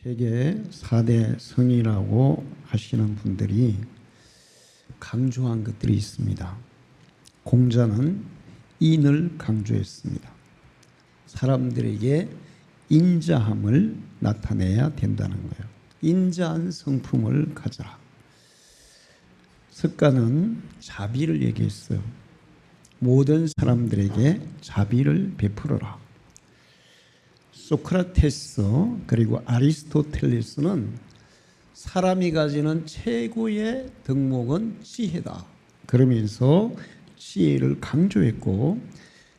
세계 4대 성이라고 하시는 분들이 강조한 것들이 있습니다. 공자는 인을 강조했습니다. 사람들에게 인자함을 나타내야 된다는 거예요. 인자한 성품을 가져라. 석가는 자비를 얘기했어요. 모든 사람들에게 자비를 베풀어라. 소크라테스 그리고 아리스토텔레스는 사람이 가지는 최고의 덕목은 지혜다. 그러면서 지혜를 강조했고,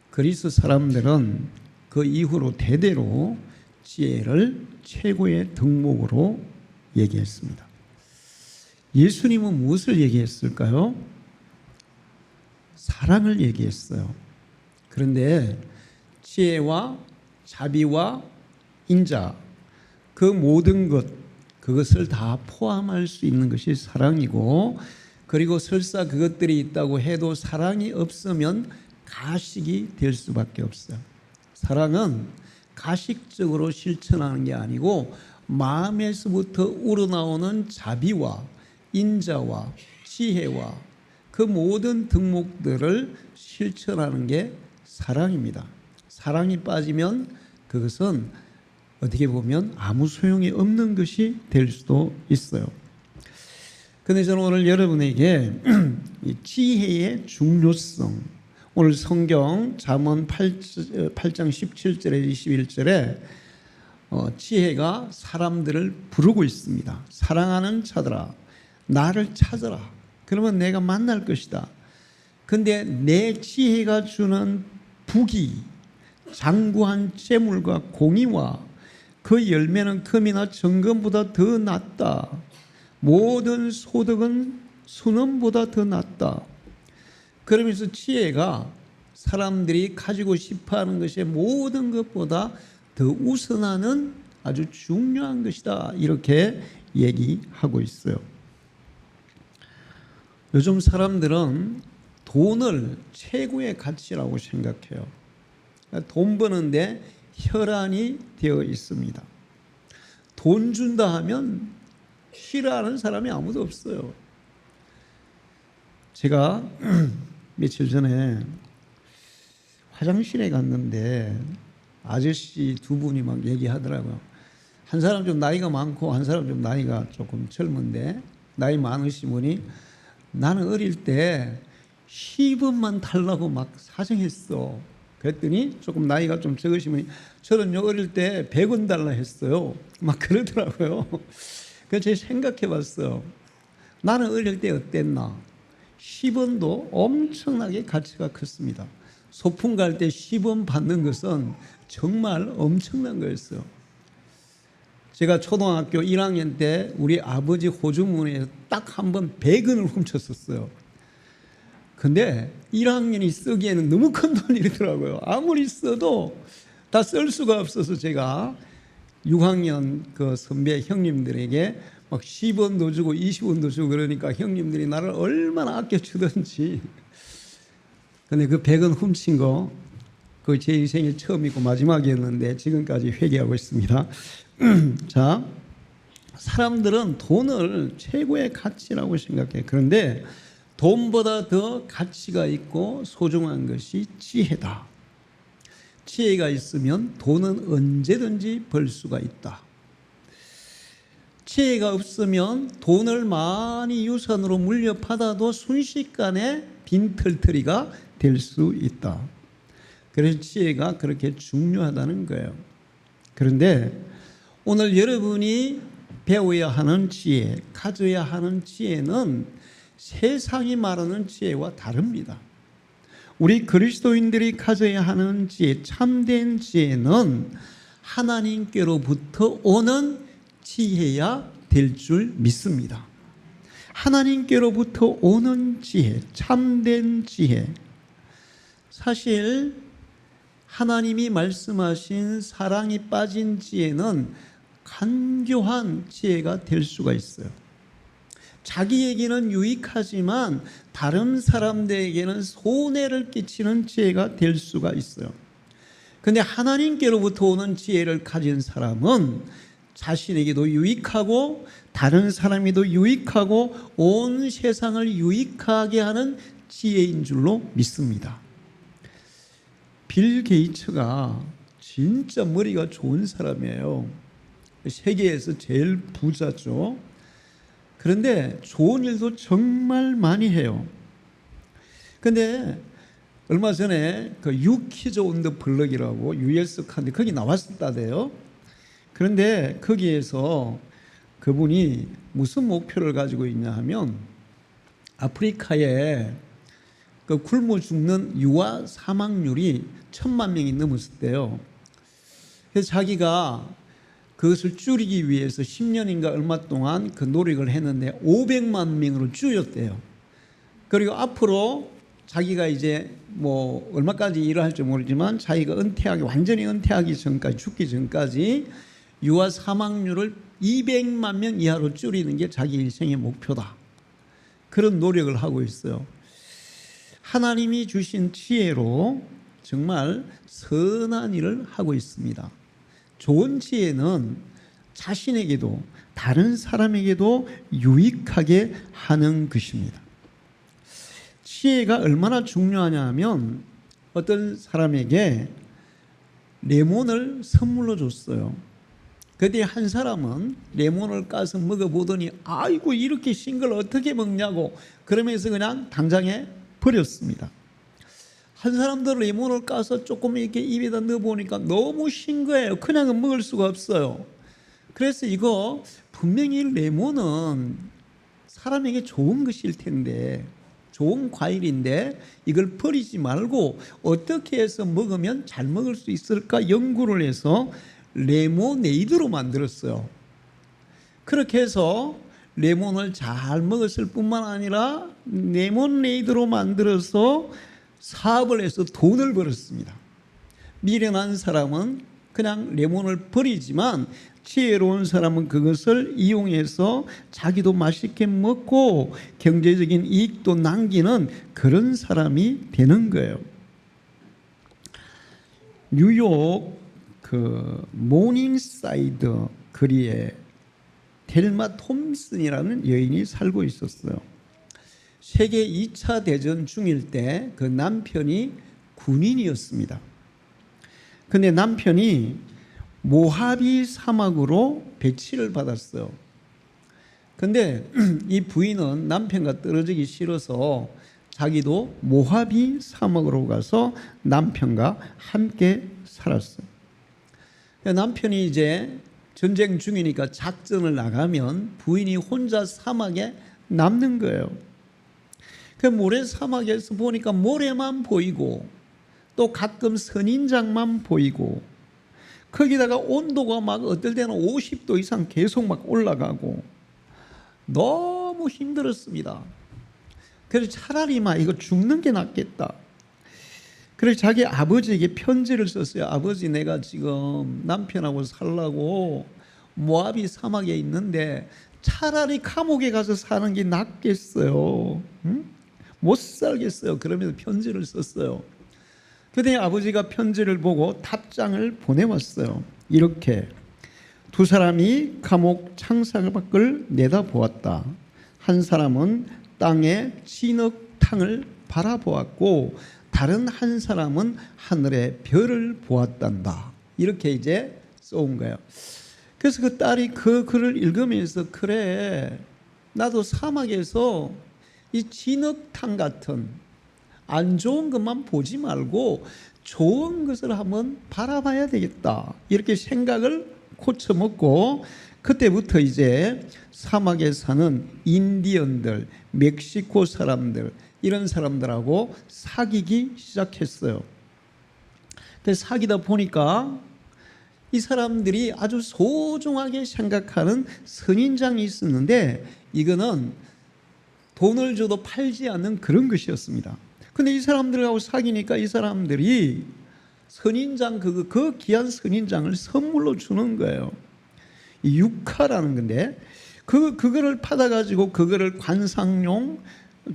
그리스 사람들은 그 이후로 대대로 지혜를 최고의 덕목으로 얘기했습니다. 예수님은 무엇을 얘기했을까요? 사랑을 얘기했어요. 그런데 지혜와 자비와 인자, 그 모든 것, 그것을 다 포함할 수 있는 것이 사랑이고, 그리고 설사 그것들이 있다고 해도 사랑이 없으면 가식이 될 수밖에 없어요. 사랑은 가식적으로 실천하는 게 아니고 마음에서부터 우러나오는 자비와 인자와 지혜와 그 모든 덕목들을 실천하는 게 사랑입니다. 사랑이 빠지면 그것은 어떻게 보면 아무 소용이 없는 것이 될 수도 있어요. 그런데 저는 오늘 여러분에게 지혜의 중요성, 오늘 성경 잠언 8장 17절에 21절에 지혜가 사람들을 부르고 있습니다. 사랑하는 자들아, 나를 찾아라. 그러면 내가 만날 것이다. 근데 내 지혜가 주는 복이 장구한 재물과 공의와 그 열매는 금이나 정금보다 더 낫다. 모든 소득은 순원보다 더 낫다. 그러면서 지혜가 사람들이 가지고 싶어하는 것의 모든 것보다 더 우선하는 아주 중요한 것이다. 이렇게 얘기하고 있어요. 요즘 사람들은 돈을 최고의 가치라고 생각해요. 돈 버는데 혈안이 되어 있습니다. 돈 준다 하면 싫어하는 사람이 아무도 없어요. 제가 며칠 전에 화장실에 갔는데 아저씨 두 분이 막 얘기하더라고요. 한 사람 좀 나이가 많고 한 사람 좀 나이가 조금 젊은데, 나이 많으신 분이 나는 어릴 때 10원만 달라고 막 사정했어. 그랬더니 조금 나이가 좀 적으신 분이 저는요 어릴 때 100원 달라 했어요. 막 그러더라고요. 그래서 제가 생각해 봤어요. 나는 어릴 때 어땠나? 10원도 엄청나게 가치가 컸습니다. 소풍 갈 때 10원 받는 것은 정말 엄청난 거였어요. 제가 초등학교 1학년 때 우리 아버지 호주머니에서 딱 한 번 100원을 훔쳤었어요. 근데 1학년이 쓰기에는 너무 큰 돈이더라고요. 아무리 써도 다 쓸 수가 없어서 제가 6학년 그 선배 형님들에게 막 10원도 주고 20원도 주고 그러니까 형님들이 나를 얼마나 아껴주던지. 근데 그 100원 훔친 거, 그 제 인생의 처음이고 마지막이었는데 지금까지 회개하고 있습니다. 자, 사람들은 돈을 최고의 가치라고 생각해요. 그런데 돈보다 더 가치가 있고 소중한 것이 지혜다. 지혜가 있으면 돈은 언제든지 벌 수가 있다. 지혜가 없으면 돈을 많이 유산으로 물려받아도 순식간에 빈털터리가 될 수 있다. 그래서 지혜가 그렇게 중요하다는 거예요. 그런데 오늘 여러분이 배워야 하는 지혜, 가져야 하는 지혜는 세상이 말하는 지혜와 다릅니다. 우리 그리스도인들이 가져야 하는 지혜, 참된 지혜는 하나님께로부터 오는 지혜야 될 줄 믿습니다. 하나님께로부터 오는 지혜, 참된 지혜. 사실 하나님이 말씀하신 사랑이 빠진 지혜는 간교한 지혜가 될 수가 있어요. 자기에게는 유익하지만 다른 사람들에게는 손해를 끼치는 지혜가 될 수가 있어요. 그런데 하나님께로부터 오는 지혜를 가진 사람은 자신에게도 유익하고 다른 사람에게도 유익하고 온 세상을 유익하게 하는 지혜인 줄로 믿습니다. 빌 게이츠가 진짜 머리가 좋은 사람이에요. 세계에서 제일 부자죠. 그런데 좋은 일도 정말 많이 해요. 근데 얼마 전에 그 유키즈 온 더 블럭이라고 US 칸데 거기 나왔었다대요. 그런데 거기에서 그분이 무슨 목표를 가지고 있냐 하면 아프리카에 그 굶어 죽는 유아 사망률이 1,000만 명이 넘었었대요. 그래서 자기가 그것을 줄이기 위해서 10년인가 얼마 동안 그 노력을 했는데 500만 명으로 줄였대요. 그리고 앞으로 자기가 이제 뭐 얼마까지 일을 할지 모르지만 자기가 완전히 은퇴하기 전까지, 죽기 전까지 유아 사망률을 200만 명 이하로 줄이는 게 자기 일생의 목표다. 그런 노력을 하고 있어요. 하나님이 주신 지혜로 정말 선한 일을 하고 있습니다. 좋은 지혜는 자신에게도 다른 사람에게도 유익하게 하는 것입니다. 지혜가 얼마나 중요하냐 하면 어떤 사람에게 레몬을 선물로 줬어요. 그때 한 사람은 레몬을 까서 먹어보더니 아이고 이렇게 신 걸 어떻게 먹냐고 그러면서 그냥 당장에 버렸습니다. 한 사람도 레몬을 까서 조금 이렇게 입에다 넣어보니까 너무 신 거예요. 그냥은 먹을 수가 없어요. 그래서 이거 분명히 레몬은 사람에게 좋은 것일 텐데, 좋은 과일인데 이걸 버리지 말고 어떻게 해서 먹으면 잘 먹을 수 있을까 연구를 해서 레모네이드로 만들었어요. 그렇게 해서 레몬을 잘 먹었을 뿐만 아니라 레모네이드로 만들어서 사업을 해서 돈을 벌었습니다. 미련한 사람은 그냥 레몬을 버리지만 지혜로운 사람은 그것을 이용해서 자기도 맛있게 먹고 경제적인 이익도 남기는 그런 사람이 되는 거예요. 뉴욕 그 모닝사이드 거리에 델마 톰슨이라는 여인이 살고 있었어요. 세계 2차 대전 중일 때 그 남편이 군인이었습니다. 근데 남편이 모하비 사막으로 배치를 받았어요. 근데 이 부인은 남편과 떨어지기 싫어서 자기도 모하비 사막으로 가서 남편과 함께 살았어요. 남편이 이제 전쟁 중이니까 작전을 나가면 부인이 혼자 사막에 남는 거예요. 그 모래 사막에서 보니까 모래만 보이고 또 가끔 선인장만 보이고 거기다가 온도가 막 어떨 때는 50도 이상 계속 막 올라가고 너무 힘들었습니다. 그래서 차라리 막 이거 죽는 게 낫겠다. 그래서 자기 아버지에게 편지를 썼어요. 아버지, 내가 지금 남편하고 살라고 모아비 사막에 있는데 차라리 감옥에 가서 사는 게 낫겠어요. 응? 못 살겠어요. 그러면서 편지를 썼어요. 그때 아버지가 편지를 보고 답장을 보내왔어요. 이렇게 두 사람이 감옥 창살 밖을 내다보았다. 한 사람은 땅의 진흙탕을 바라보았고 다른 한 사람은 하늘의 별을 보았단다. 이렇게 이제 써온 거예요. 그래서 그 딸이 그 글을 읽으면서 그래, 나도 사막에서 이 진흙탕 같은 안 좋은 것만 보지 말고 좋은 것을 한번 바라봐야 되겠다. 이렇게 생각을 고쳐먹고 그때부터 이제 사막에 사는 인디언들, 멕시코 사람들 이런 사람들하고 사귀기 시작했어요. 근데 사귀다 보니까 이 사람들이 아주 소중하게 생각하는 선인장이 있었는데 이거는 돈을 줘도 팔지 않는 그런 것이었습니다. 근데 이 사람들하고 사귀니까 이 사람들이 선인장 그 귀한 선인장을 선물로 주는 거예요. 이 육화라는 건데 그거를 받아가지고 그거를 관상용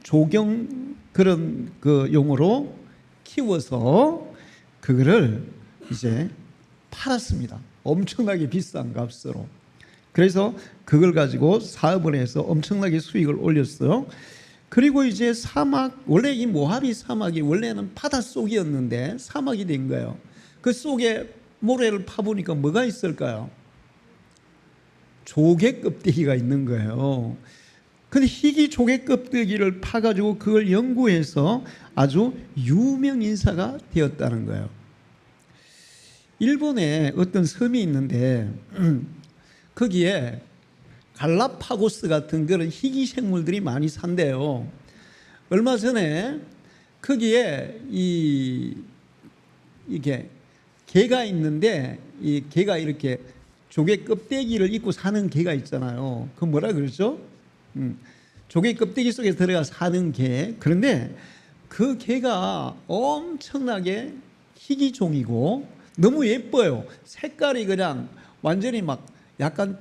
조경 그런 그 용으로 키워서 그거를 이제 팔았습니다. 엄청나게 비싼 값으로. 그래서 그걸 가지고 사업을 해서 엄청나게 수익을 올렸어요. 그리고 이제 사막, 원래 이 모하비 사막이 원래는 바닷속이었는데 사막이 된 거예요. 그 속에 모래를 파보니까 뭐가 있을까요? 조개 껍데기가 있는 거예요. 근데 희귀 조개 껍데기를 파가지고 그걸 연구해서 아주 유명 인사가 되었다는 거예요. 일본에 어떤 섬이 있는데 거기에 갈라파고스 같은 그런 희귀 생물들이 많이 산대요. 얼마 전에 거기에 이게 개가 있는데 이 개가 이렇게 조개 껍데기를 입고 사는 개가 있잖아요. 그 뭐라 그러죠? 조개 껍데기 속에 들어가 사는 개. 그런데 그 개가 엄청나게 희귀종이고 너무 예뻐요. 색깔이 그냥 완전히 막 약간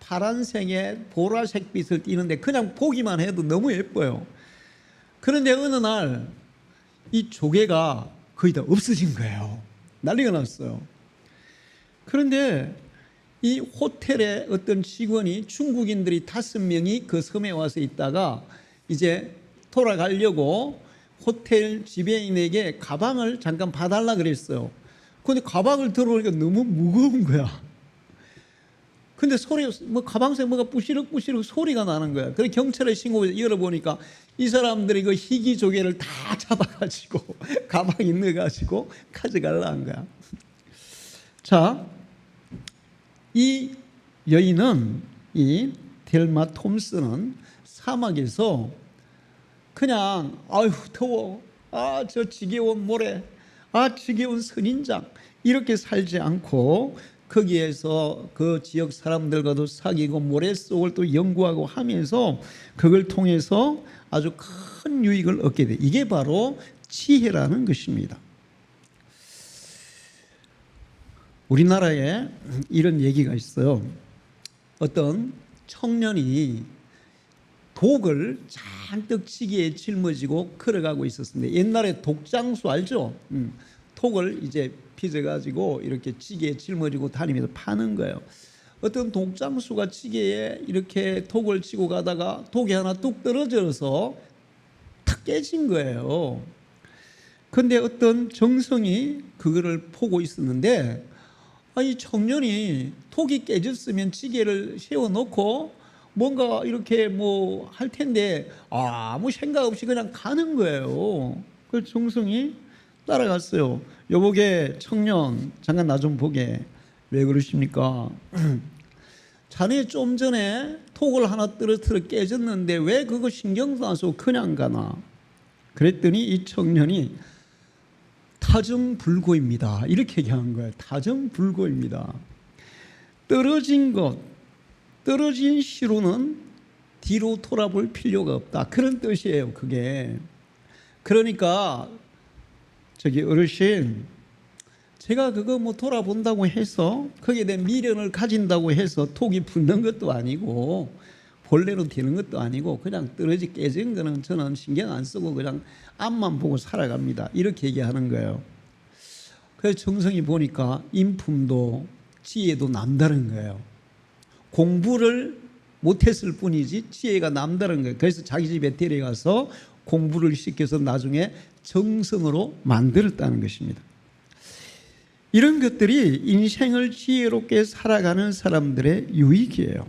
파란색에 보라색 빛을 띠는데 그냥 보기만 해도 너무 예뻐요. 그런데 어느 날 이 조개가 거의 다 없어진 거예요. 난리가 났어요. 그런데 이 호텔의 어떤 직원이 중국인들이 5명이 그 섬에 와서 있다가 이제 돌아가려고 호텔 지배인에게 가방을 잠깐 봐달라 그랬어요. 근데 가방을 들어보니까 너무 무거운 거야. 근데 가방새 뭐가 부시럭부시럭 소리가 나는 거야. 그래서 경찰에 신고해서 열어보니까 이 사람들이 그 희귀 조개를 다 잡아가지고 가방에 넣어가지고 가져가려는 거야. 자, 이 여인은, 이 델마 톰슨은 사막에서 그냥 아유 더워, 저 지겨운 모래, 지겨운 선인장 이렇게 살지 않고 거기에서 그 지역 사람들과도 사귀고 모래 속을 또 연구하고 하면서 그걸 통해서 아주 큰 유익을 얻게 돼. 이게 바로 지혜라는 것입니다. 우리나라에 이런 얘기가 있어요. 어떤 청년이 독을 잔뜩 지게에 짊어지고 걸어가고 있었습니다. 옛날에 독장수 알죠? 독을 이제 빚어가지고 이렇게 지게에 짊어지고 다니면서 파는 거예요. 어떤 독장수가 지게에 이렇게 독을 지고 가다가 독이 하나 뚝 떨어져서 탁 깨진 거예요. 그런데 어떤 정성이 그거를 보고 있었는데 이 청년이 독이 깨졌으면 지게를 세워놓고 뭔가 이렇게 뭐 할 텐데 아무 생각 없이 그냥 가는 거예요. 그 정성이 따라갔어요. 여보게 청년 잠깐 나 좀 보게. 왜 그러십니까? 자네 좀 전에 독을 하나 떨어뜨려 깨졌는데 왜 그거 신경도 안 쓰고 그냥 가나? 그랬더니 이 청년이 타정불고입니다. 이렇게 얘기한 거예요. 타정불고입니다. 떨어진 시로는 뒤로 돌아볼 필요가 없다. 그런 뜻이에요. 그게. 그러니까 저기 어르신, 제가 그거 뭐 돌아본다고 해서 거기에 대한 미련을 가진다고 해서 독이 붙는 것도 아니고 본래로 되는 것도 아니고 그냥 떨어지 깨진 거는 저는 신경 안 쓰고 그냥 앞만 보고 살아갑니다. 이렇게 얘기하는 거예요. 그래서 정성이 보니까 인품도 지혜도 남다른 거예요. 공부를 못했을 뿐이지 지혜가 남다른 거예요. 그래서 자기 집에 데려가서 공부를 시켜서 나중에 정성으로 만들었다는 것입니다. 이런 것들이 인생을 지혜롭게 살아가는 사람들의 유익이에요.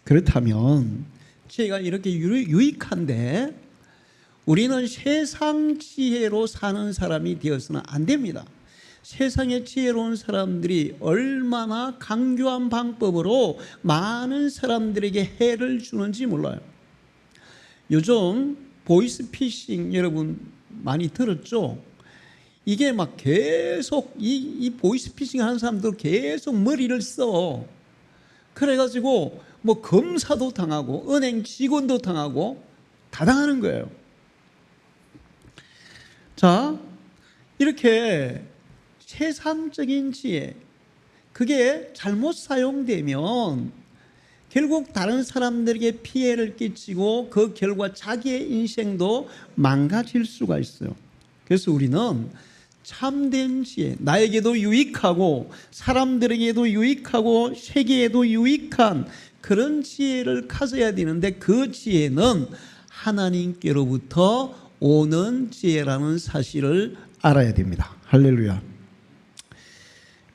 그렇다면 지혜가 이렇게 유익한데 우리는 세상 지혜로 사는 사람이 되어서는 안 됩니다. 세상의 지혜로운 사람들이 얼마나 강교한 방법으로 많은 사람들에게 해를 주는지 몰라요. 요즘 보이스피싱 여러분 많이 들었죠? 이게 막 계속 이 보이스피싱 하는 사람들 계속 머리를 써. 그래가지고 뭐 검사도 당하고 은행 직원도 당하고 다 당하는 거예요. 자, 이렇게 세상적인 지혜, 그게 잘못 사용되면 결국 다른 사람들에게 피해를 끼치고 그 결과 자기의 인생도 망가질 수가 있어요. 그래서 우리는 참된 지혜, 나에게도 유익하고 사람들에게도 유익하고 세계에도 유익한 그런 지혜를 가져야 되는데, 그 지혜는 하나님께로부터 오는 지혜라는 사실을 알아야 됩니다. 할렐루야.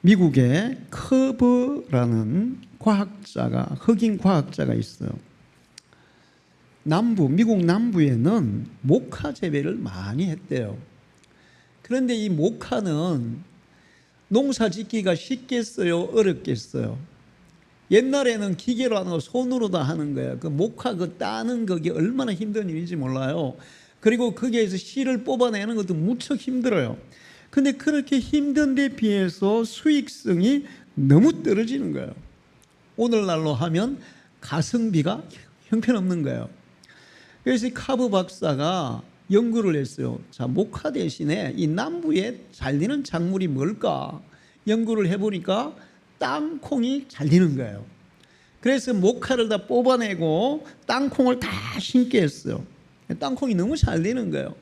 미국에 커브라는 과학자가, 흑인 과학자가 있어요. 미국 남부에는 모카 재배를 많이 했대요. 그런데 이 모카는 농사 짓기가 쉽겠어요, 어렵겠어요? 옛날에는 기계로 하는 거 손으로 다 하는 거예요. 그 모카 그 따는 그게 얼마나 힘든 일인지 몰라요. 그리고 거기에서 씨를 뽑아내는 것도 무척 힘들어요. 근데 그렇게 힘든 데 비해서 수익성이 너무 떨어지는 거예요. 오늘날로 하면 가성비가 형편없는 거예요. 그래서 이 카브 박사가 연구를 했어요. 자, 모카 대신에 이 남부에 잘 되는 작물이 뭘까? 연구를 해보니까 땅콩이 잘 되는 거예요. 그래서 모카를 다 뽑아내고 땅콩을 다 심게 했어요. 땅콩이 너무 잘 되는 거예요.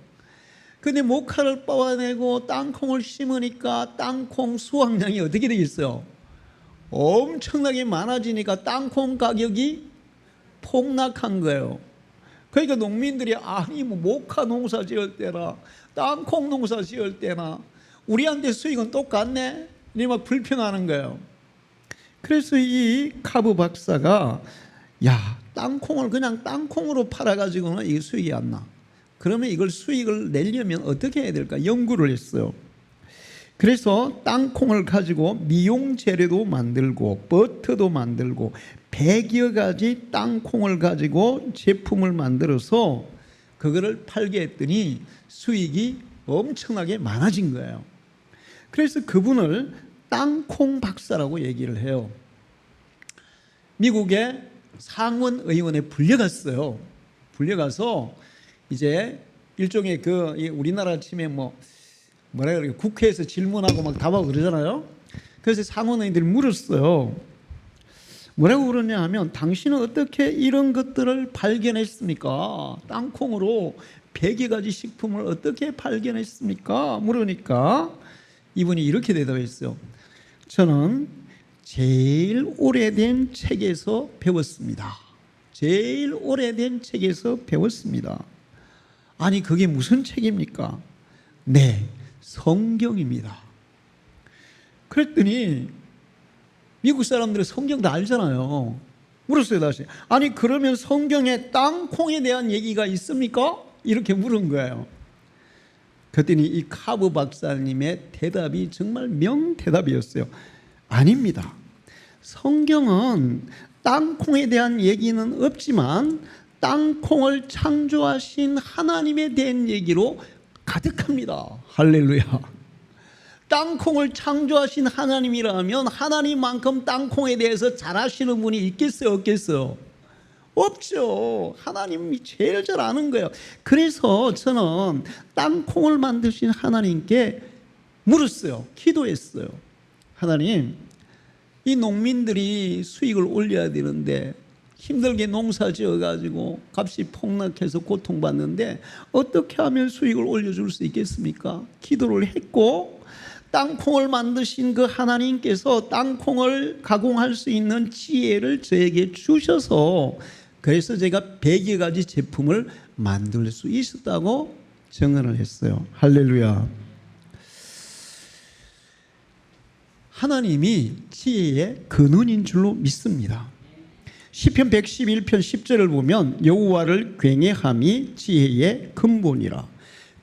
근데 모카를 뽑아내고 땅콩을 심으니까 땅콩 수확량이 어떻게 되겠어요? 엄청나게 많아지니까 땅콩 가격이 폭락한 거예요. 그러니까 농민들이 아니 뭐 모카 농사 지을 때나 땅콩 농사 지을 때나 우리한테 수익은 똑같네? 이렇게 막 불평하는 거예요. 그래서 이 카브 박사가 야, 땅콩을 그냥 땅콩으로 팔아가지고는 이게 수익이 안 나. 그러면 이걸 수익을 내려면 어떻게 해야 될까? 연구를 했어요. 그래서 땅콩을 가지고 미용 재료도 만들고 버터도 만들고 100여 가지 땅콩을 가지고 제품을 만들어서 그거를 팔게 했더니 수익이 엄청나게 많아진 거예요. 그래서 그분을 땅콩 박사라고 얘기를 해요. 미국의 상원 의원에 불려갔어요. 불려가서 이제 일종의 그 우리나라 치면 뭐라 그래요? 국회에서 질문하고 막 답하고 그러잖아요. 그래서 상원 의원들이 물었어요. 뭐라고 그러냐 하면 당신은 어떻게 이런 것들을 발견했습니까? 땅콩으로 100여 가지 식품을 어떻게 발견했습니까? 물으니까 이분이 이렇게 대답했어요. 저는 제일 오래된 책에서 배웠습니다. 제일 오래된 책에서 배웠습니다. 아니 그게 무슨 책입니까? 네, 성경입니다. 그랬더니 미국 사람들은 성경 다 알잖아요. 물었어요 다시. 아니 그러면 성경에 땅콩에 대한 얘기가 있습니까? 이렇게 물은 거예요. 그랬더니 이 카브 박사님의 대답이 정말 명대답이었어요. 아닙니다. 성경은 땅콩에 대한 얘기는 없지만 땅콩을 창조하신 하나님에 대한 얘기로 가득합니다. 할렐루야. 땅콩을 창조하신 하나님이라면 하나님만큼 땅콩에 대해서 잘 아시는 분이 있겠어요, 없겠어요? 없죠. 하나님이 제일 잘 아는 거예요. 그래서 저는 땅콩을 만드신 하나님께 물었어요. 기도했어요. 하나님, 이 농민들이 수익을 올려야 되는데 힘들게 농사 지어가지고 값이 폭락해서 고통받는데 어떻게 하면 수익을 올려줄 수 있겠습니까? 기도를 했고 땅콩을 만드신 그 하나님께서 땅콩을 가공할 수 있는 지혜를 저에게 주셔서 그래서 제가 100여 가지 제품을 만들 수 있었다고 증언을 했어요. 할렐루야. 하나님이 지혜의 근원인 줄로 믿습니다. 시편 111편 10절을 보면 여호와를 경외함이 지혜의 근본이라.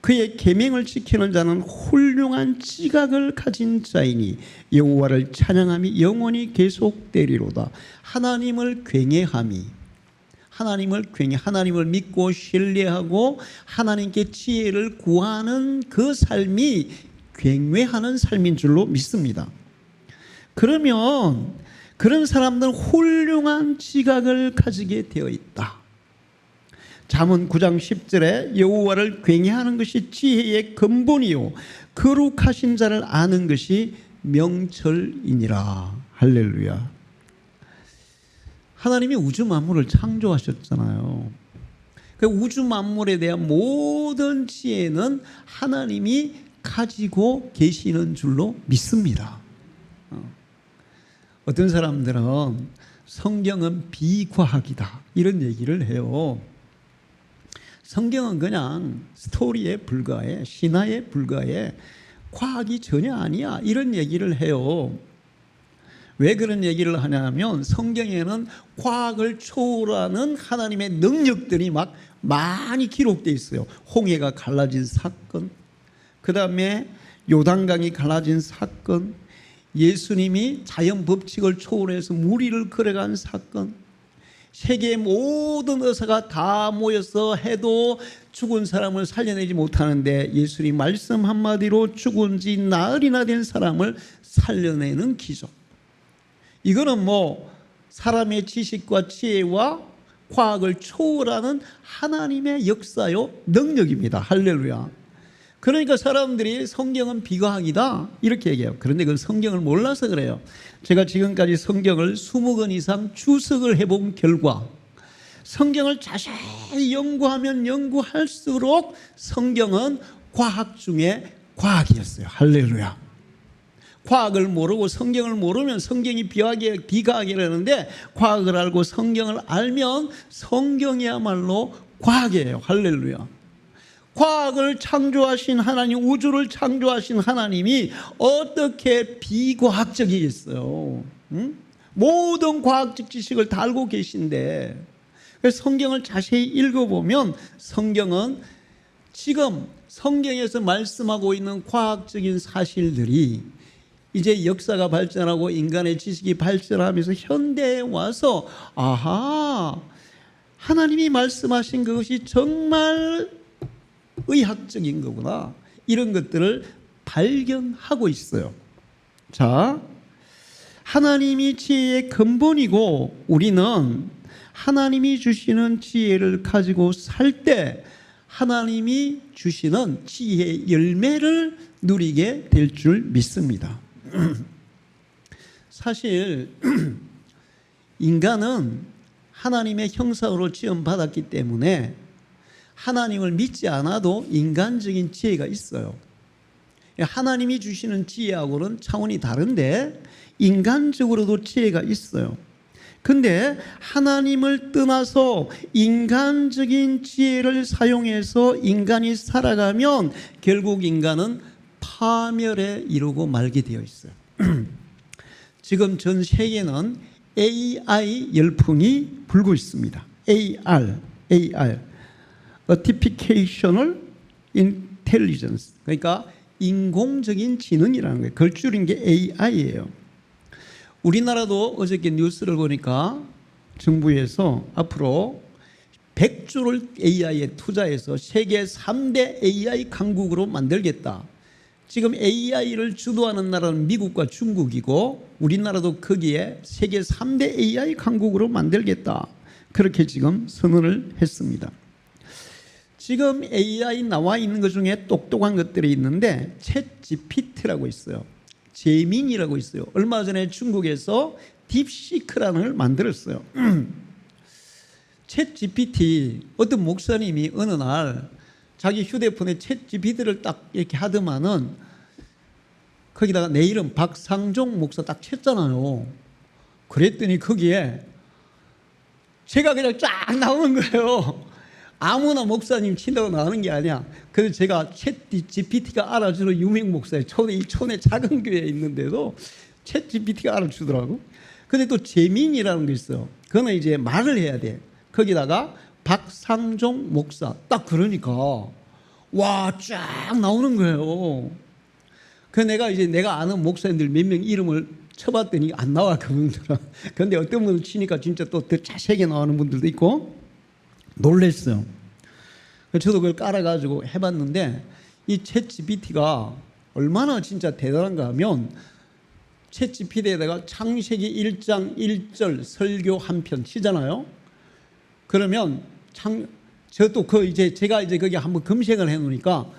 그의 계명을 지키는 자는 훌륭한 지각을 가진 자이니 여호와를 찬양함이 영원히 계속되리로다. 하나님을 경외함이, 하나님을 믿고 신뢰하고 하나님께 지혜를 구하는 그 삶이 경외하는 삶인 줄로 믿습니다. 그러면 그런 사람들은 훌륭한 지각을 가지게 되어 있다. 잠언 9장 10절에 여호와를 경외하는 것이 지혜의 근본이요 거룩하신 자를 아는 것이 명철이니라. 할렐루야. 하나님이 우주 만물을 창조하셨잖아요. 그 우주 만물에 대한 모든 지혜는 하나님이 가지고 계시는 줄로 믿습니다. 어떤 사람들은 성경은 비과학이다 이런 얘기를 해요. 성경은 그냥 스토리에 불과해, 신화에 불과해, 과학이 전혀 아니야 이런 얘기를 해요. 왜 그런 얘기를 하냐면 성경에는 과학을 초월하는 하나님의 능력들이 막 많이 기록되어 있어요. 홍해가 갈라진 사건, 그 다음에 요단강이 갈라진 사건, 예수님이 자연 법칙을 초월해서 무리를 걸어간 사건, 세계의 모든 의사가 다 모여서 해도 죽은 사람을 살려내지 못하는데 예수님 말씀 한마디로 죽은 지 나흘이나 된 사람을 살려내는 기적. 이거는 뭐 사람의 지식과 지혜와 과학을 초월하는 하나님의 역사요 능력입니다. 할렐루야. 그러니까 사람들이 성경은 비과학이다 이렇게 얘기해요. 그런데 그 성경을 몰라서 그래요. 제가 지금까지 성경을 20권 이상 주석을 해본 결과 성경을 자세히 연구하면 연구할수록 성경은 과학 중에 과학이었어요. 할렐루야. 과학을 모르고 성경을 모르면 성경이 비과학이라는데 과학을 알고 성경을 알면 성경이야말로 과학이에요. 할렐루야. 과학을 창조하신 하나님, 우주를 창조하신 하나님이 어떻게 비과학적이겠어요? 응? 모든 과학적 지식을 다 알고 계신데, 그래서 성경을 자세히 읽어보면 성경은 지금 성경에서 말씀하고 있는 과학적인 사실들이 이제 역사가 발전하고 인간의 지식이 발전하면서 현대에 와서 아하, 하나님이 말씀하신 그것이 정말 의학적인 거구나 이런 것들을 발견하고 있어요. 자, 하나님이 지혜의 근본이고 우리는 하나님이 주시는 지혜를 가지고 살 때 하나님이 주시는 지혜의 열매를 누리게 될 줄 믿습니다. 사실 인간은 하나님의 형상으로 지음받았기 때문에 하나님을 믿지 않아도 인간적인 지혜가 있어요. 하나님이 주시는 지혜하고는 차원이 다른데 인간적으로도 지혜가 있어요. 근데 하나님을 떠나서 인간적인 지혜를 사용해서 인간이 살아가면 결국 인간은 파멸에 이르고 말게 되어 있어요. 지금 전 세계는 AI 열풍이 불고 있습니다. AR, Artificial Intelligence, 그러니까 인공적인 지능이라는 거예요. 그걸 줄인 게 AI예요. 우리나라도 어저께 뉴스를 보니까 정부에서 앞으로 100조를 AI에 투자해서 세계 3대 AI 강국으로 만들겠다. 지금 AI를 주도하는 나라는 미국과 중국이고 우리나라도 거기에 세계 3대 AI 강국으로 만들겠다. 그렇게 지금 선언을 했습니다. 지금 AI 나와 있는 것 중에 똑똑한 것들이 있는데 챗 GPT라고 있어요. 제민이라고 있어요. 얼마 전에 중국에서 딥시크라는 걸 만들었어요. 챗 GPT, 어떤 목사님이 어느 날 자기 휴대폰에 챗 GPT를 딱 이렇게 하더만은 거기다가 내 이름 박상종 목사 딱 쳤잖아요. 그랬더니 거기에 제가 그냥 쫙 나오는 거예요. 아무나 목사님 친다고 나오는 게 아니야. 그래서 제가 챗 GPT가 알아주는 유명 목사예요. 이 촌에 작은 교회에 있는데도 챗 GPT가 알아주더라고. 근데 또 재민이라는 게 있어요. 그거는 이제 말을 해야 돼. 거기다가 박상종 목사 딱 그러니까 와 쫙 나오는 거예요. 그 내가 아는 목사님들 몇 명 이름을 쳐봤더니 안 나와 그분들은. 그런데 어떤 분들 치니까 진짜 또 더 자세하게 나오는 분들도 있고 놀랬어요. 저도 그걸 깔아가지고 해봤는데 이 챗 GPT가 얼마나 진짜 대단한가 하면 챗 GPT에다가 창세기 1장 1절 설교 한 편 치잖아요. 그러면 제가 거기 한번 검색을 해놓으니까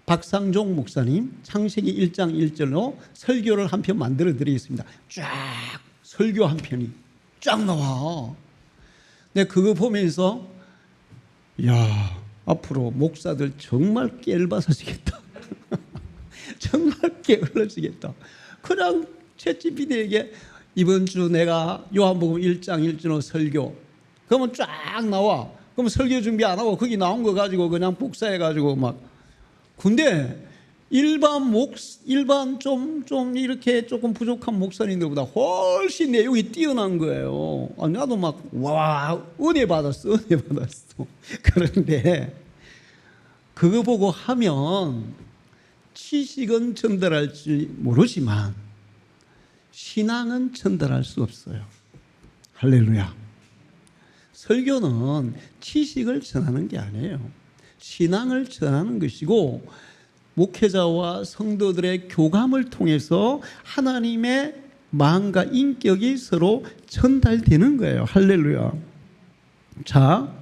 박상종 목사님 창세기 1장 1절로 설교를 한 편 만들어 드리겠습니다. 쫙 설교 한 편이 쫙 나와. 근데 그거 보면서 야 앞으로 목사들 정말 깨알바서지겠다. 정말 게을러지겠다. 그냥 챗GPT에게 이번 주 내가 요한복음 1장 1절로 설교. 그러면 쫙 나와. 그럼 설교 준비 안 하고 거기 나온 거 가지고 그냥 복사해 가지고 막. 근데 일반 좀 이렇게 조금 부족한 목사님들보다 훨씬 내용이 뛰어난 거예요. 나도 막 와 은혜 받았어. 그런데 그거 보고 하면 지식은 전달할지 모르지만 신앙은 전달할 수 없어요. 할렐루야. 설교는 지식을 전하는 게 아니에요. 신앙을 전하는 것이고 목회자와 성도들의 교감을 통해서 하나님의 마음과 인격이 서로 전달되는 거예요. 할렐루야. 자,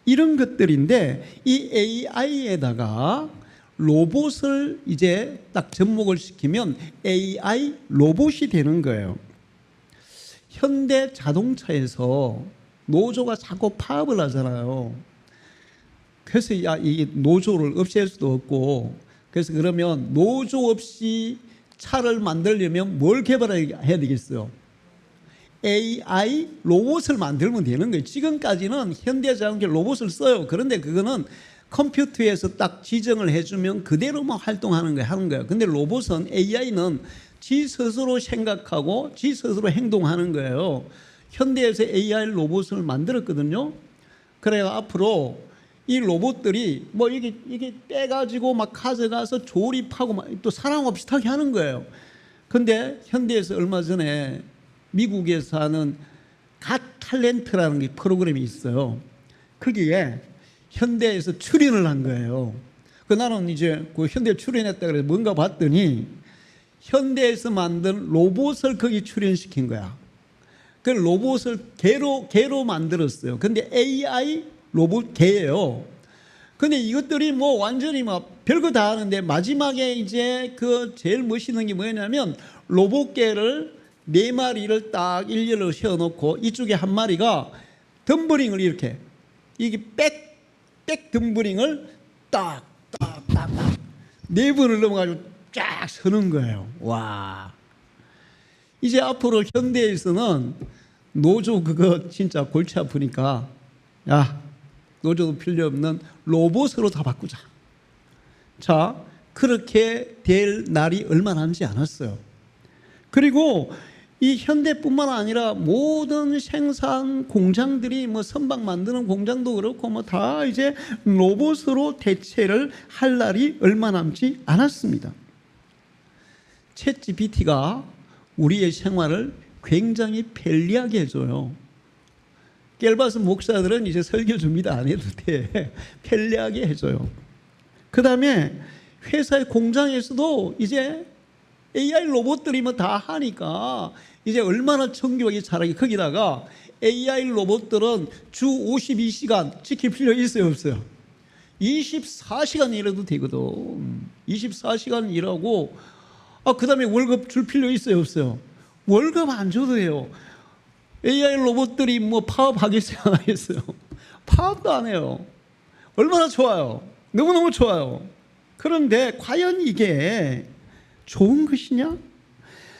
이런 것들인데 이 AI에다가 로봇을 이제 딱 접목을 시키면 AI 로봇이 되는 거예요. 현대 자동차에서 노조가 자꾸 파업을 하잖아요. 그래서 이 노조를 없앨 수도 없고, 그래서 그러면 노조 없이 차를 만들려면 뭘 개발해야 되겠어요? AI 로봇을 만들면 되는 거예요. 지금까지는 현대자동차 로봇을 써요. 그런데 그거는 컴퓨터에서 딱 지정을 해주면 그대로만 활동하는 거예요. 하는 거예요. 근데 로봇은 AI는 지 스스로 생각하고 지 스스로 행동하는 거예요. 현대에서 AI 로봇을 만들었거든요. 그래가 앞으로 이 로봇들이 뭐 이게 빼가지고 막 가져가서 조립하고 막 또 사람하고 비슷하게 하는 거예요. 근데 현대에서 얼마 전에 미국에서 하는 갓 탤런트라는 게 프로그램이 있어요. 거기에 현대에서 출연을 한 거예요. 나는 이제 그 현대에 출연했다 그래서 뭔가 봤더니 현대에서 만든 로봇을 거기 출연시킨 거야. 그 로봇을 개로 만들었어요. 근데 AI 로봇 개예요. 근데 이것들이 뭐 완전히 막 별거 다 하는데 마지막에 이제 그 제일 멋있는 게 뭐냐면 로봇 개를 4마리를 딱 일렬로 세워놓고 이쪽에 한 마리가 덤블링을 이렇게 이게 백 덤블링을 딱 4번을 넘어가지고 쫙 서는 거예요. 와. 이제 앞으로 현대에서는 노조 그거 진짜 골치 아프니까 야 노조도 필요 없는 로봇으로 다 바꾸자. 자, 그렇게 될 날이 얼마 남지 않았어요. 그리고 이 현대뿐만 아니라 모든 생산 공장들이 뭐 선박 만드는 공장도 그렇고 뭐 다 이제 로봇으로 대체를 할 날이 얼마 남지 않았습니다. 챗GPT가 우리의 생활을 굉장히 편리하게 해줘요. 깰바스 목사들은 이제 설교 준비도 안 해도 돼. 편리하게 해줘요. 그 다음에 회사의 공장에서도 이제 AI 로봇들이 뭐 다 하니까 이제 얼마나 정교하게 잘하게. 거기다가 AI 로봇들은 주 52시간 지킬 필요 있어요, 없어요? 24시간 일해도 되거든. 24시간 일하고 그 다음에 월급 줄 필요 있어요, 없어요? 월급 안 줘도 돼요. AI 로봇들이 뭐 파업하겠어요, 안 하겠어요? 파업도 안 해요. 얼마나 좋아요. 너무너무 좋아요. 그런데 과연 이게 좋은 것이냐?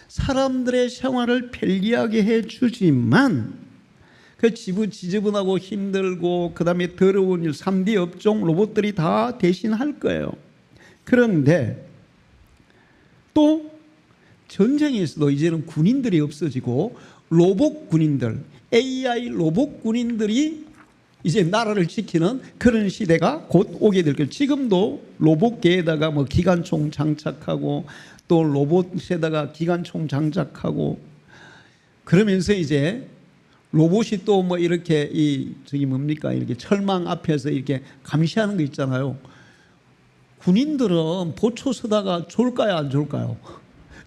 사람들의 생활을 편리하게 해주지만 그 지저분하고 힘들고 그 다음에 더러운 일 3D 업종 로봇들이 다 대신할 거예요. 그런데 또 전쟁에서도 이제는 군인들이 없어지고 로봇 군인들, AI 로봇 군인들이 이제 나라를 지키는 그런 시대가 곧 오게 될 거예요. 지금도 로봇계에다가 뭐 기관총 장착하고 또 로봇에다가 기관총 장착하고 그러면서 이제 로봇이 또 뭐 이렇게 저기 뭡니까 이렇게 철망 앞에서 이렇게 감시하는 거 있잖아요. 군인들은 보초 서다가 졸까요, 안 졸까요?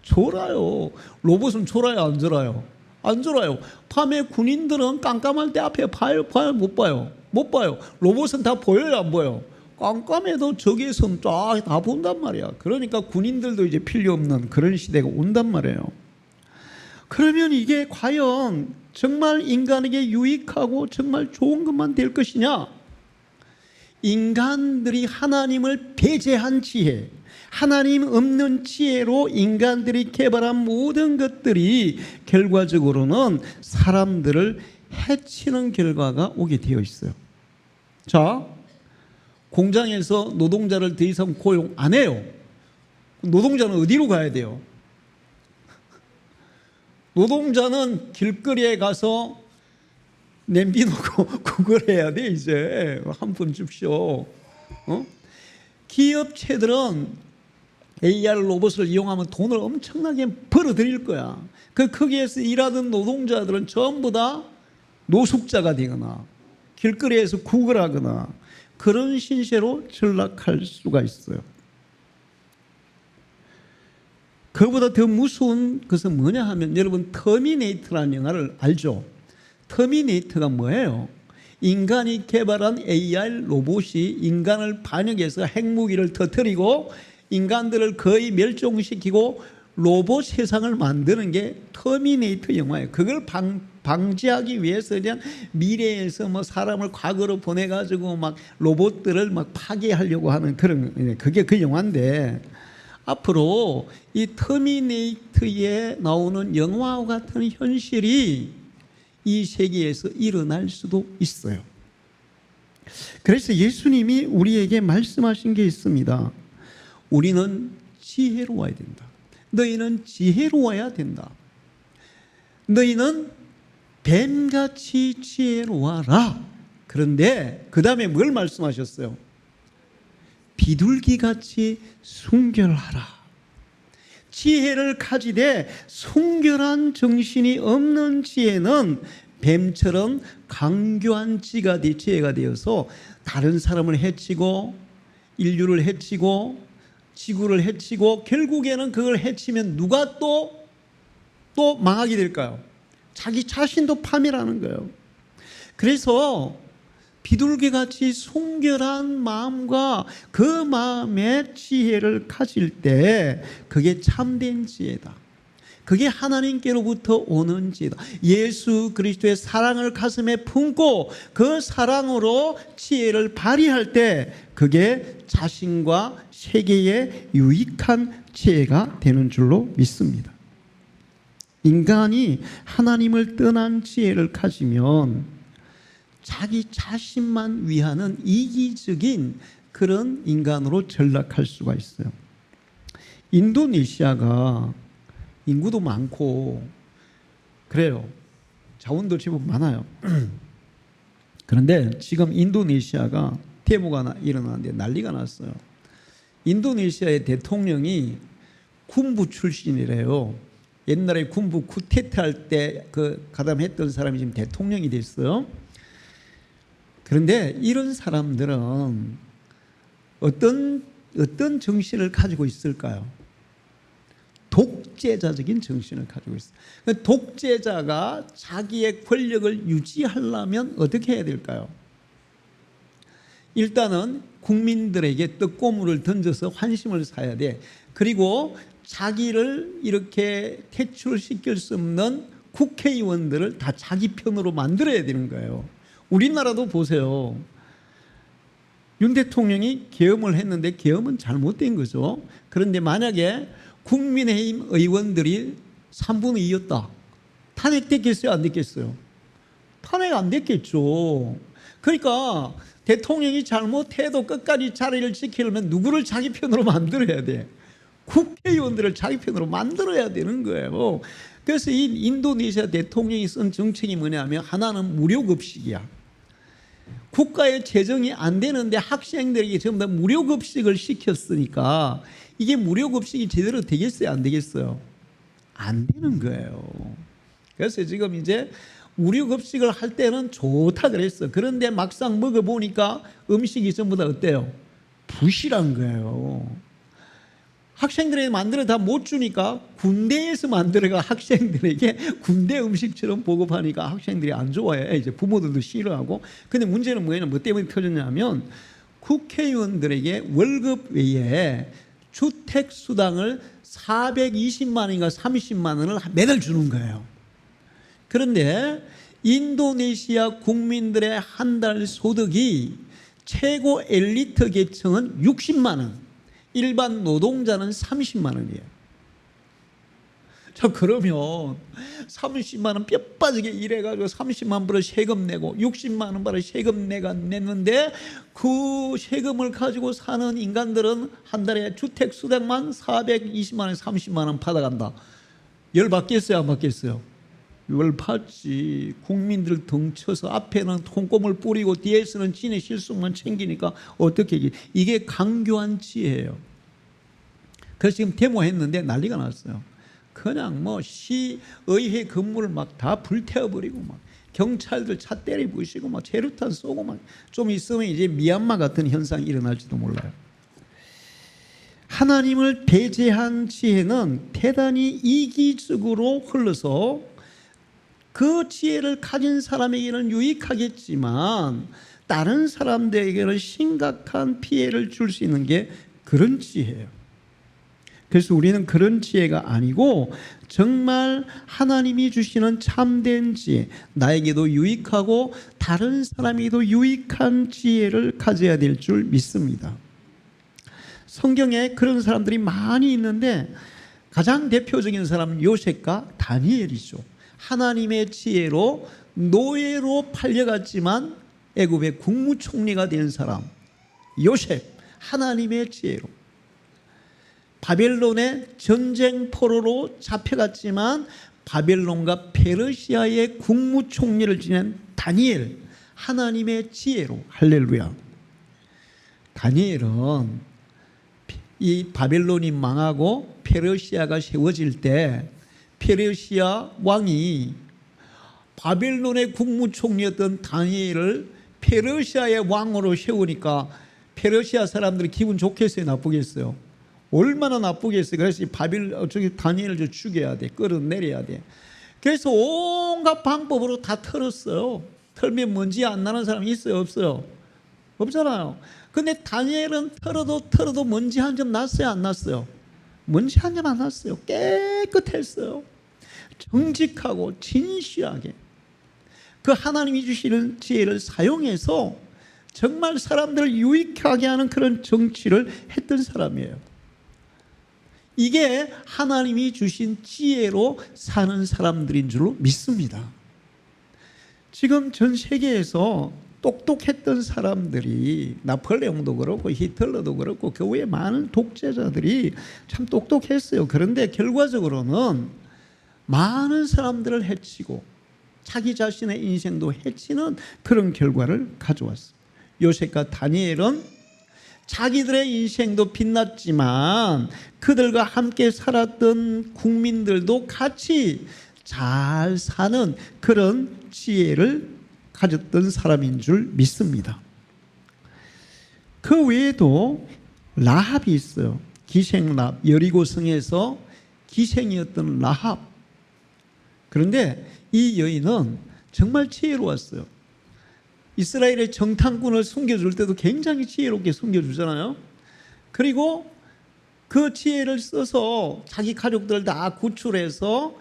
졸아요. 로봇은 졸아요, 안 졸아요? 안 졸아요. 밤에 군인들은 깜깜할 때 앞에 봐요, 못 봐요? 못 봐요. 로봇은 다 보여요, 안 보여요? 깜깜해도 저기에서는 쫙 다 본단 말이야. 그러니까 군인들도 이제 필요 없는 그런 시대가 온단 말이에요. 그러면 이게 과연 정말 인간에게 유익하고 정말 좋은 것만 될 것이냐? 인간들이 하나님을 배제한 지혜, 하나님 없는 지혜로 인간들이 개발한 모든 것들이 결과적으로는 사람들을 해치는 결과가 오게 되어 있어요. 자, 공장에서 노동자를 더 이상 고용 안 해요. 노동자는 어디로 가야 돼요? 노동자는 길거리에 가서 냄비 놓고 그걸 해야 돼. 이제 한 푼 줍쇼. 기업체들은 AR 로봇을 이용하면 돈을 엄청나게 벌어들일 거야. 그 거기에서 일하던 노동자들은 전부 다 노숙자가 되거나 길거리에서 구걸하거나 그런 신세로 전락할 수가 있어요. 그보다 더 무서운 것은 뭐냐 하면, 여러분 터미네이터라는 영화를 알죠? 터미네이터가 뭐예요? 인간이 개발한 AR 로봇이 인간을 반역해서 핵무기를 터뜨리고 인간들을 거의 멸종시키고 로봇 세상을 만드는 게 터미네이터 영화예요. 그걸 방지하기 위해서 그냥 미래에서 뭐 사람을 과거로 보내가지고 막 로봇들을 막 파괴하려고 하는 그런, 그게 그 영화인데, 앞으로 이 터미네이터에 나오는 영화와 같은 현실이 이 세계에서 일어날 수도 있어요. 그래서 예수님이 우리에게 말씀하신 게 있습니다. 우리는 지혜로워야 된다. 너희는 지혜로워야 된다. 너희는 뱀같이 지혜로워라. 그런데 그 다음에 뭘 말씀하셨어요? 비둘기같이 순결하라. 지혜를 가지되 순결한 정신이 없는 지혜는 뱀처럼 강교한 지혜가 되어서 다른 사람을 해치고 인류를 해치고 지구를 해치고 결국에는 그걸 해치면 누가 또 망하게 될까요? 자기 자신도 파멸하는 거예요. 그래서 비둘기같이 순결한 마음과 그 마음의 지혜를 가질 때 그게 참된 지혜다. 그게 하나님께로부터 오는 지혜다. 예수 그리스도의 사랑을 가슴에 품고 그 사랑으로 지혜를 발휘할 때 그게 자신과 세계에 유익한 지혜가 되는 줄로 믿습니다. 인간이 하나님을 떠난 지혜를 가지면 자기 자신만 위하는 이기적인 그런 인간으로 전락할 수가 있어요. 인도네시아가 인구도 많고 그래요. 자원도 제법 많아요. 그런데 지금 인도네시아가 데모가 일어나는데 난리가 났어요. 인도네시아의 대통령이 군부 출신이래요. 옛날에 군부 쿠데타 할 때 그 가담했던 사람이 지금 대통령이 됐어요. 그런데 이런 사람들은 어떤 정신을 가지고 있을까요? 독재자적인 정신을 가지고 있어요. 독재자가 자기의 권력을 유지하려면 어떻게 해야 될까요? 일단은 국민들에게 떡고물을 던져서 환심을 사야 돼. 그리고 자기를 이렇게 퇴출시킬 수 없는 국회의원들을 다 자기 편으로 만들어야 되는 거예요. 우리나라도 보세요. 윤 대통령이 계엄을 했는데 계엄은 잘못된 거죠. 그런데 만약에 국민의힘 의원들이 3분의 2였다. 탄핵됐겠어요? 안 됐겠어요? 탄핵 안 됐겠죠. 그러니까 대통령이 잘못해도 끝까지 자리를 지키려면 누구를 자기 편으로 만들어야 돼? 국회의원들을 자기 편으로 만들어야 되는 거예요. 그래서 이 인도네시아 대통령이 쓴 정책이 뭐냐면 하나는 무료급식이야. 국가의 재정이 안 되는데 학생들에게 전부 다 무료급식을 시켰으니까 이게 무료급식이 제대로 되겠어요? 안 되겠어요? 안 되는 거예요. 그래서 지금 이제 무료급식을 할 때는 좋다 그랬어. 그런데 막상 먹어보니까 음식이 전부 다 어때요? 부실한 거예요. 학생들에게 만들어 다 못 주니까 군대에서 만들어가 학생들에게 군대 음식처럼 보급하니까 학생들이 안 좋아해. 이제 부모들도 싫어하고. 근데 문제는 뭐냐면 뭐 때문에 터졌냐면 국회의원들에게 월급 외에 주택수당을 420만 원인가 30만 원을 매달 주는 거예요. 그런데 인도네시아 국민들의 한 달 소득이 최고 엘리트 계층은 60만 원. 일반 노동자는 30만 원이에요. 자, 그러면 30만 원 뼈 빠지게 일해가지고 30만 원 벌어 세금 내고 60만 원 벌어 세금 냈는데 그 세금을 가지고 사는 인간들은 한 달에 주택수당만 420만 원, 30만 원 받아간다. 열 받겠어요, 안 받겠어요? 열 받지. 국민들 덩쳐서 앞에는 통꼼을 뿌리고 뒤에서는 지네 실속만 챙기니까 어떻게 이게 강교한 지혜예요. 그래서 지금 데모했는데 난리가 났어요. 그냥 뭐 시의회 건물을 막 다 불태워버리고 막 경찰들 차 때려 부시고 막 체류탄 쏘고 막 좀 있으면 이제 미얀마 같은 현상이 일어날지도 몰라요. 하나님을 배제한 지혜는 대단히 이기적으로 흘러서 그 지혜를 가진 사람에게는 유익하겠지만 다른 사람들에게는 심각한 피해를 줄 수 있는 게 그런 지혜예요. 그래서 우리는 그런 지혜가 아니고 정말 하나님이 주시는 참된 지혜, 나에게도 유익하고 다른 사람에게도 유익한 지혜를 가져야 될 줄 믿습니다. 성경에 그런 사람들이 많이 있는데 가장 대표적인 사람은 요셉과 다니엘이죠. 하나님의 지혜로 노예로 팔려갔지만 애굽의 국무총리가 된 사람 요셉, 하나님의 지혜로 바벨론의 전쟁 포로로 잡혀갔지만 바벨론과 페르시아의 국무총리를 지낸 다니엘, 하나님의 지혜로. 할렐루야. 다니엘은 이 바벨론이 망하고 페르시아가 세워질 때 페르시아 왕이 바벨론의 국무총리였던 다니엘을 페르시아의 왕으로 세우니까 페르시아 사람들이 기분 좋겠어요, 나쁘겠어요? 얼마나 나쁘겠어요. 그래서 저기 다니엘을 죽여야 돼, 끌어내려야 돼. 그래서 온갖 방법으로 다 털었어요. 털면 먼지 안 나는 사람이 있어요, 없어요? 없잖아요. 근데 다니엘은 털어도 먼지 한 점 났어요, 안 났어요? 먼지 한 점 안 났어요. 깨끗했어요. 정직하고 진실하게 그 하나님이 주시는 지혜를 사용해서 정말 사람들을 유익하게 하는 그런 정치를 했던 사람이에요. 이게 하나님이 주신 지혜로 사는 사람들인 줄로 믿습니다. 지금 전 세계에서 똑똑했던 사람들이 나폴레옹도 그렇고 히틀러도 그렇고 그 외에 많은 독재자들이 참 똑똑했어요. 그런데 결과적으로는 많은 사람들을 해치고 자기 자신의 인생도 해치는 그런 결과를 가져왔어요. 요셉과 다니엘은 자기들의 인생도 빛났지만 그들과 함께 살았던 국민들도 같이 잘 사는 그런 지혜를 가졌던 사람인 줄 믿습니다. 그 외에도 라합이 있어요. 기생라합, 여리고성에서 기생이었던 라합. 그런데 이 여인은 정말 지혜로웠어요. 이스라엘의 정탐꾼을 숨겨줄 때도 굉장히 지혜롭게 숨겨주잖아요. 그리고 그 지혜를 써서 자기 가족들 다 구출해서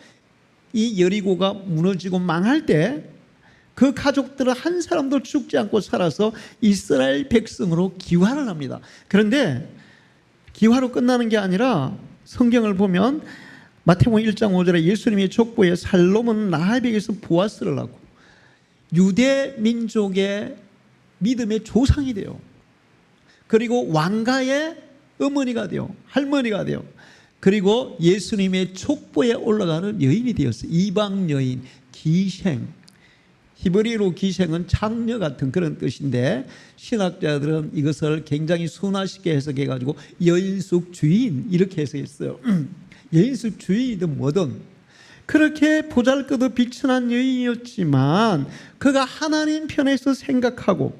이 여리고가 무너지고 망할 때 그 가족들은 한 사람도 죽지 않고 살아서 이스라엘 백성으로 기화를 합니다. 그런데 기화로 끝나는 게 아니라 성경을 보면 마태복음 1장 5절에 예수님의 족보에 살롬은 라합에게서 보아스를 낳고 유대 민족의 믿음의 조상이 돼요. 그리고 왕가의 어머니가 돼요. 할머니가 돼요. 그리고 예수님의 족보에 올라가는 여인이 되었어요. 이방 여인, 기생. 히브리어로 기생은 장녀 같은 그런 뜻인데 신학자들은 이것을 굉장히 순화시켜 해석해가지고 여인숙 주인 이렇게 해석했어요. 여인숙 주인이든 뭐든 그렇게 보잘것없 비천한 여인이었지만 그가 하나님 편에서 생각하고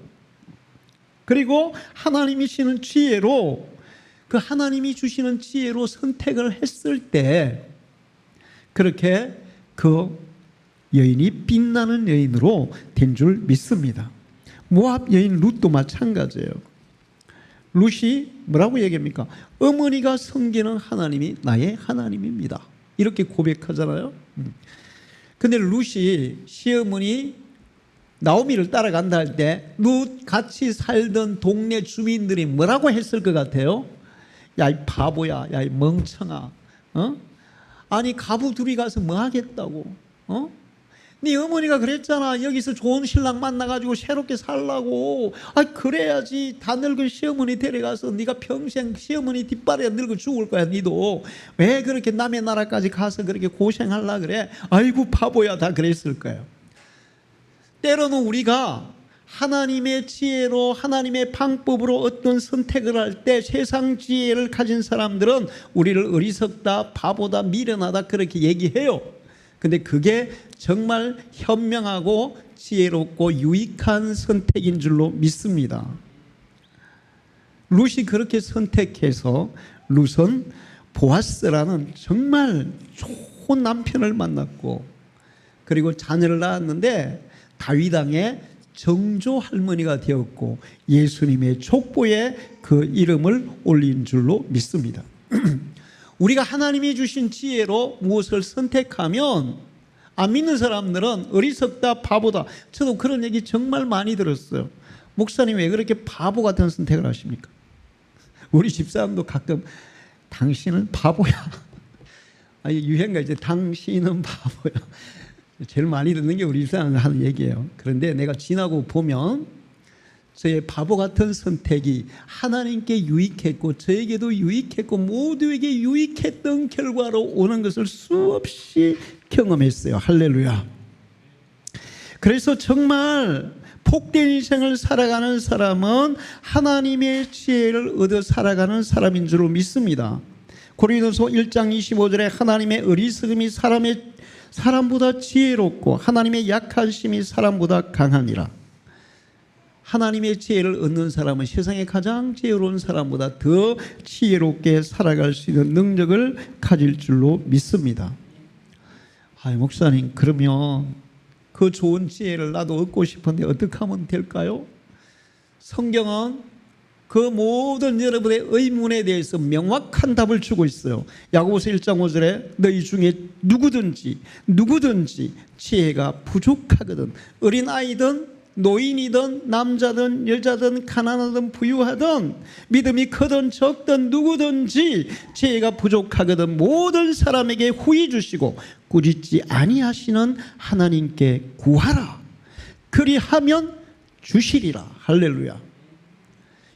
그리고 하나님이 주시는 지혜로 그 하나님이 주시는 지혜로 선택을 했을 때 그렇게 그 여인이 빛나는 여인으로 된 줄 믿습니다. 모압 여인 룻도 마찬가지예요. 룻이 뭐라고 얘기합니까? 어머니가 섬기는 하나님이 나의 하나님입니다. 이렇게 고백하잖아요. 근데 룻이 시어머니 나오미를 따라간다 할 때 룻 같이 살던 동네 주민들이 뭐라고 했을 것 같아요? 야, 이 바보야, 야, 이 멍청아, 아니 가부 둘이 가서 뭐 하겠다고? 네 어머니가 그랬잖아. 여기서 좋은 신랑 만나가지고 새롭게 살라고. 그래야지. 다 늙은 시어머니 데려가서 네가 평생 시어머니 뒷발에 늙어 죽을 거야. 니도 왜 그렇게 남의 나라까지 가서 그렇게 고생하려 그래? 아이고 바보야. 다 그랬을 거예요. 때로는 우리가 하나님의 지혜로, 하나님의 방법으로 어떤 선택을 할 때 세상 지혜를 가진 사람들은 우리를 어리석다, 바보다, 미련하다 그렇게 얘기해요. 근데 그게 정말 현명하고 지혜롭고 유익한 선택인 줄로 믿습니다. 룻이 그렇게 선택해서 룻은 보아스라는 정말 좋은 남편을 만났고, 그리고 자녀를 낳았는데 다윗 왕의 정조 할머니가 되었고 예수님의 족보에 그 이름을 올린 줄로 믿습니다. 우리가 하나님이 주신 지혜로 무엇을 선택하면 안 믿는 사람들은 어리석다, 바보다. 저도 그런 얘기 정말 많이 들었어요. 목사님 왜 그렇게 바보 같은 선택을 하십니까? 우리 집사람도 가끔 당신은 바보야. 아니 유행가 이제 당신은 바보야. 제일 많이 듣는 게 우리 집사람이 하는 얘기예요. 그런데 내가 지나고 보면 저의 바보 같은 선택이 하나님께 유익했고 저에게도 유익했고 모두에게 유익했던 결과로 오는 것을 수없이 경험했어요. 할렐루야. 그래서 정말 복된 인생을 살아가는 사람은 하나님의 지혜를 얻어 살아가는 사람인 줄 믿습니다. 고린도서 1장 25절에 하나님의 어리석음이 사람보다 지혜롭고 하나님의 약하심이 사람보다 강하니라. 하나님의 지혜를 얻는 사람은 세상에 가장 지혜로운 사람보다 더 지혜롭게 살아갈 수 있는 능력을 가질 줄로 믿습니다. 목사님 그러면 그 좋은 지혜를 나도 얻고 싶은데 어떻게 하면 될까요? 성경은 그 모든 여러분의 의문에 대해서 명확한 답을 주고 있어요. 야고보서 1장 5절에 너희 중에 누구든지 지혜가 부족하거든, 어린아이든 노인이든 남자든 여자든 가난하든 부유하든 믿음이 크든 적든 누구든지 지혜가 부족하거든 모든 사람에게 후히 주시고 꾸짖지 아니하시는 하나님께 구하라. 그리하면 주시리라. 할렐루야.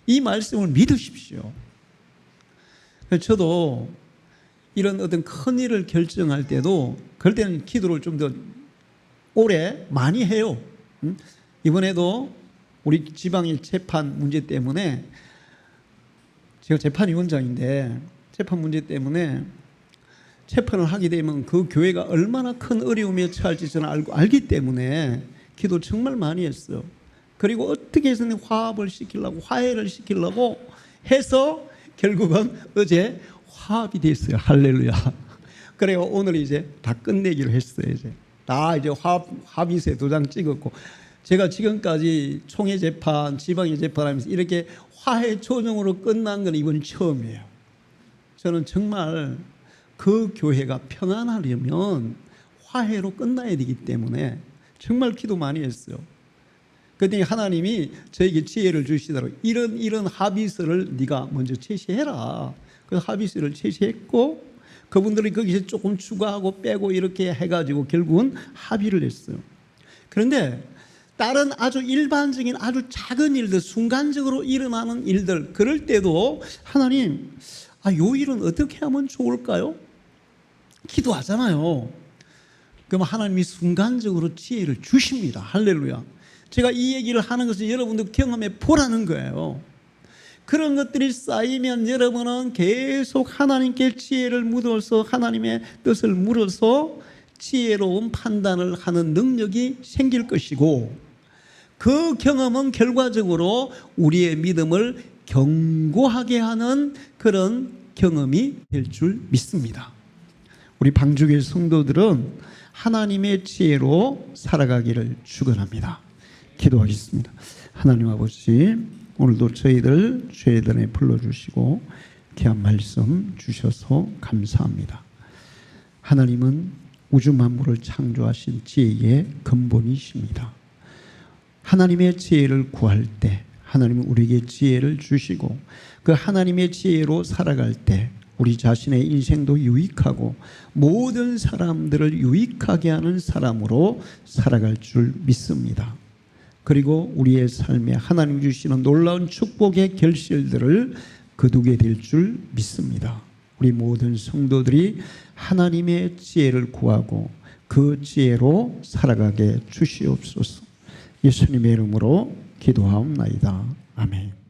이 말씀을 믿으십시오. 저도 이런 어떤 큰 일을 결정할 때도 그럴 때는 기도를 좀 더 오래 많이 해요. 이번에도 우리 지방의 재판 문제 때문에, 제가 재판위원장인데 재판 문제 때문에 재판을 하게 되면 그 교회가 얼마나 큰 어려움에 처할지 저는 알기 때문에 기도 정말 많이 했어요. 그리고 어떻게 해서든 화해를 시키려고 해서 결국은 어제 화합이 됐어요. 할렐루야. 그래요. 오늘 이제 다 끝내기로 했어요. 이제 합의세 도장 찍었고, 제가 지금까지 총회 재판, 지방의 재판하면서 이렇게 화해 조정으로 끝난 건 이번 처음이에요. 저는 정말 그 교회가 평안하려면 화해로 끝나야 되기 때문에 정말 기도 많이 했어요. 그랬더니 하나님이 저에게 지혜를 주시더라고요. 이런 합의서를 네가 먼저 제시해라. 그 합의서를 제시했고 그분들이 거기서 조금 추가하고 빼고 이렇게 해가지고 결국은 합의를 했어요. 그런데 다른 아주 일반적인 아주 작은 일들, 순간적으로 일어나는 일들, 그럴 때도 하나님, 요 일은 어떻게 하면 좋을까요? 기도하잖아요. 그럼 하나님이 순간적으로 지혜를 주십니다. 할렐루야. 제가 이 얘기를 하는 것을 여러분도 경험해 보라는 거예요. 그런 것들이 쌓이면 여러분은 계속 하나님께 지혜를 묻어서 하나님의 뜻을 물어서 지혜로운 판단을 하는 능력이 생길 것이고, 그 경험은 결과적으로 우리의 믿음을 견고하게 하는 그런 경험이 될 줄 믿습니다. 우리 방주교회 성도들은 하나님의 지혜로 살아가기를 축원합니다. 기도하겠습니다. 하나님 아버지, 오늘도 저희들 죄단에 불러주시고 귀한 말씀 주셔서 감사합니다. 하나님은 우주 만물을 창조하신 지혜의 근본이십니다. 하나님의 지혜를 구할 때 하나님은 우리에게 지혜를 주시고 그 하나님의 지혜로 살아갈 때 우리 자신의 인생도 유익하고 모든 사람들을 유익하게 하는 사람으로 살아갈 줄 믿습니다. 그리고 우리의 삶에 하나님 주시는 놀라운 축복의 결실들을 거두게 될 줄 믿습니다. 우리 모든 성도들이 하나님의 지혜를 구하고 그 지혜로 살아가게 주시옵소서. 예수님의 이름으로 기도하옵나이다. 아멘.